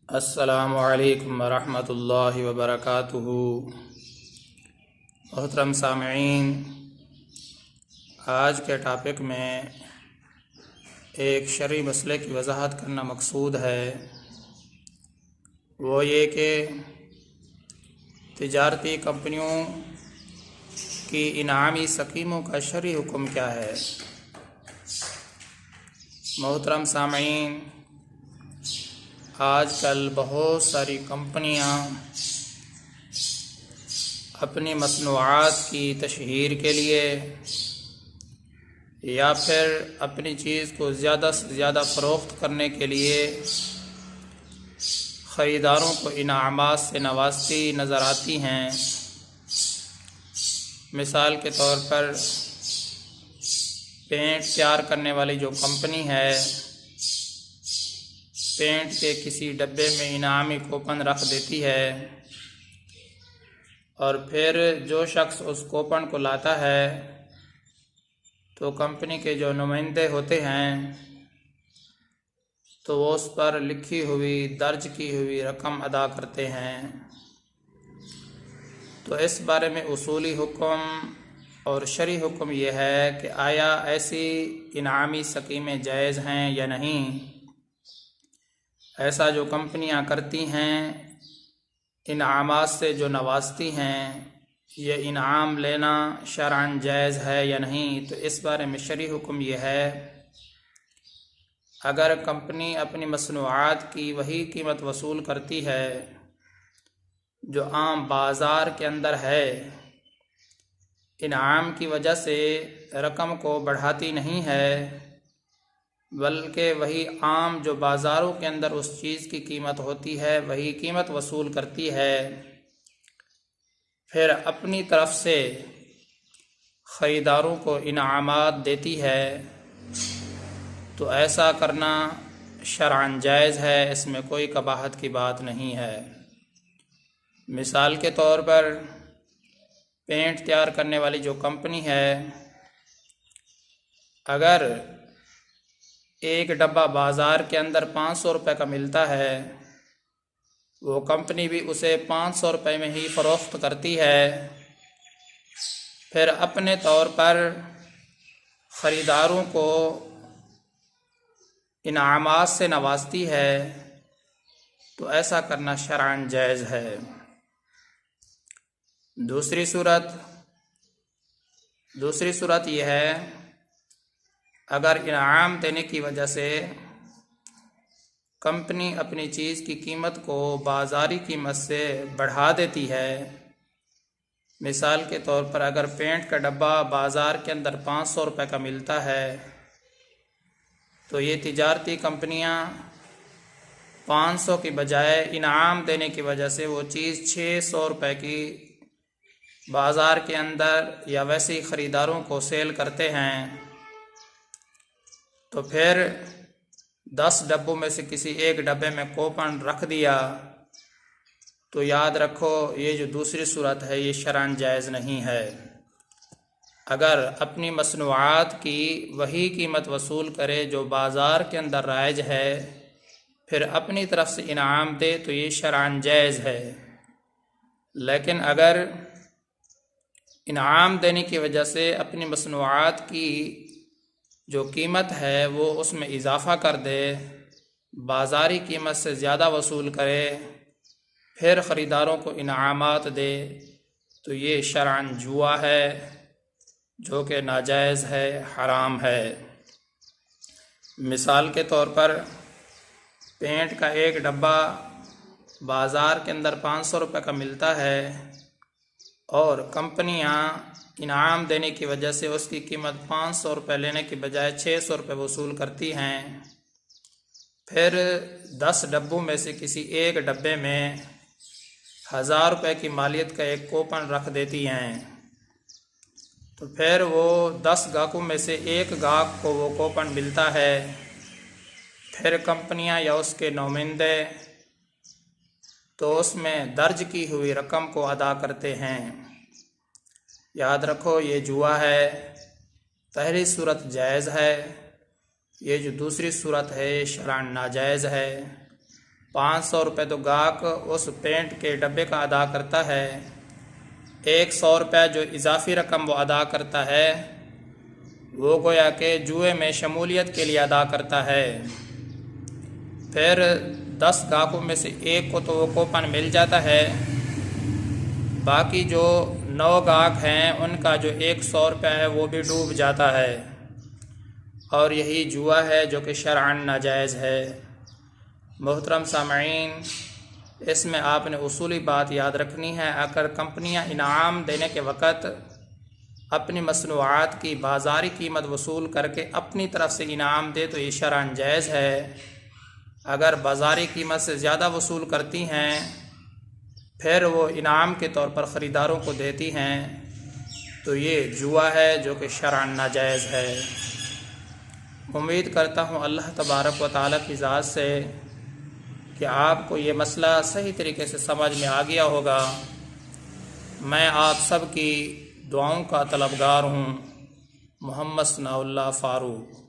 अस्सलामु अलैकुम वरहमतुल्लाहि वबरकातुहू। मोहतरम सामईन, आज के टॉपिक में एक शरई मसले की वजाहत करना मकसूद है। वो ये कि तिजारती कंपनियों की इनामी स्कीमों का शरई हुक्म क्या है। मोहतरम सामईन, आजकल बहुत सारी कंपनियां अपनी मसनूआत की तशहीर के लिए या फिर अपनी चीज़ को ज़्यादा से ज़्यादा फ़रोख्त करने के लिए ख़रीदारों को इनामात से नवाजती नज़र आती हैं। मिसाल के तौर पर पेंट तैयार करने वाली जो कंपनी है, पेंट के किसी डब्बे में इनामी कूपन रख देती है और फिर जो शख्स उस कूपन को लाता है तो कंपनी के जो नुमाइंदे होते हैं तो वो उस पर लिखी हुई दर्ज की हुई रकम अदा करते हैं। तो इस बारे में उसूली हुक्म और शरई हुक्म यह है कि आया ऐसी इनामी स्कीमें जायज़ हैं या नहीं। ऐसा जो कंपनियां करती हैं, इनामात से जो नवाजती हैं, ये इनाम लेना शरअन जायज़ है या नहीं। तो इस बारे में शरई हुक्म यह है, अगर कंपनी अपनी मसनूआत की वही कीमत वसूल करती है जो आम बाज़ार के अंदर है, इनाम की वजह से रकम को बढ़ाती नहीं है, बल्कि वही आम जो बाज़ारों के अंदर उस चीज़ की कीमत होती है वही कीमत वसूल करती है, फिर अपनी तरफ से ख़रीदारों को इनामात देती है, तो ऐसा करना शरअन जायज़ है, इसमें कोई कबाहत की बात नहीं है। मिसाल के तौर पर पेंट तैयार करने वाली जो कंपनी है, अगर एक डब्बा बाज़ार के अंदर 500 रुपये का मिलता है, वो कंपनी भी उसे 500 रुपये में ही फ़रोख्त करती है, फिर अपने तौर पर ख़रीदारों को इनामात से नवाजती है, तो ऐसा करना शरअन जायज़ है। दूसरी सूरत यह है, अगर इनाम देने की वजह से कंपनी अपनी चीज़ की कीमत को बाज़ारी कीमत से बढ़ा देती है। मिसाल के तौर पर अगर पेंट का डब्बा बाज़ार के अंदर 500 रुपये का मिलता है, तो ये तिजारती कंपनियां 500 की बजाय इनाम देने की वजह से वो चीज़ 600 रुपये की बाज़ार के अंदर या वैसे ही ख़रीदारों को सेल करते हैं। तो फिर 10 डब्बों में से किसी एक डब्बे में कूपन रख दिया, तो याद रखो ये जो दूसरी सूरत है ये शरअन जायज़ नहीं है। अगर अपनी मसनूआत की वही कीमत वसूल करे जो बाज़ार के अंदर राइज है, फिर अपनी तरफ से इनाम दे, तो ये शरअन जायज़ है। लेकिन अगर इनाम देने की वजह से अपनी मसनूआत की जो कीमत है वो उसमें इजाफ़ा कर दे, बाज़ारी कीमत से ज़्यादा वसूल करे, फिर ख़रीदारों को इनामात दे, तो ये शरअन जुआ है, जो कि नाजायज़ है, हराम है। मिसाल के तौर पर पेंट का एक डब्बा बाज़ार के अंदर 500 रुपये का मिलता है और कंपनियां इनाम देने की वजह से उसकी कीमत 500 रुपये लेने की बजाय 600 रुपये वसूल करती हैं, फिर 10 डब्बों में से किसी एक डब्बे में 1000 रुपये की मालियत का एक कूपन रख देती हैं, तो फिर वो 10 गाहकों में से एक गाहक को वो कूपन मिलता है, फिर कंपनियां या उसके नुमाइंदे तो उसमें दर्ज की हुई रकम को अदा करते हैं। याद रखो ये जुआ है। पहली सूरत जायज़ है, ये जो दूसरी सूरत है शरअन नाजायज़ है। 500 रुपये तो गाहक उस पेंट के डब्बे का अदा करता है, 100 रुपये जो इजाफी रकम वो अदा करता है वो गोया के जुए में शमूलियत के लिए अदा करता है। फिर 10 गाहकों में से एक को तो वो कूपन मिल जाता है, बाकी जो 9 गाहक हैं उनका जो 100 रुपये है वो भी डूब जाता है। और यही जुआ है जो कि शरअन नाजायज़ है। मोहतरम सामईन, इसमें आपने उसूली बात याद रखनी है, अगर कंपनियां इनाम देने के वक़्त अपनी मसनूआत की बाज़ारी कीमत वसूल करके अपनी तरफ से इनाम दे तो ये शरअन जायज़ है। अगर बाज़ारी कीमत से ज़्यादा वसूल करती हैं फिर वो इनाम के तौर पर ख़रीदारों को देती हैं तो ये जुआ है जो कि शरअन नाजायज़ है। उम्मीद करता हूँ अल्लाह तबारक व तआला की ज़ात से कि आपको ये मसला सही तरीके से समझ में आ गया होगा। मैं आप सब की दुआओं का तलबगार हूँ। मोहम्मद सनाउल्लाह फ़ारूक।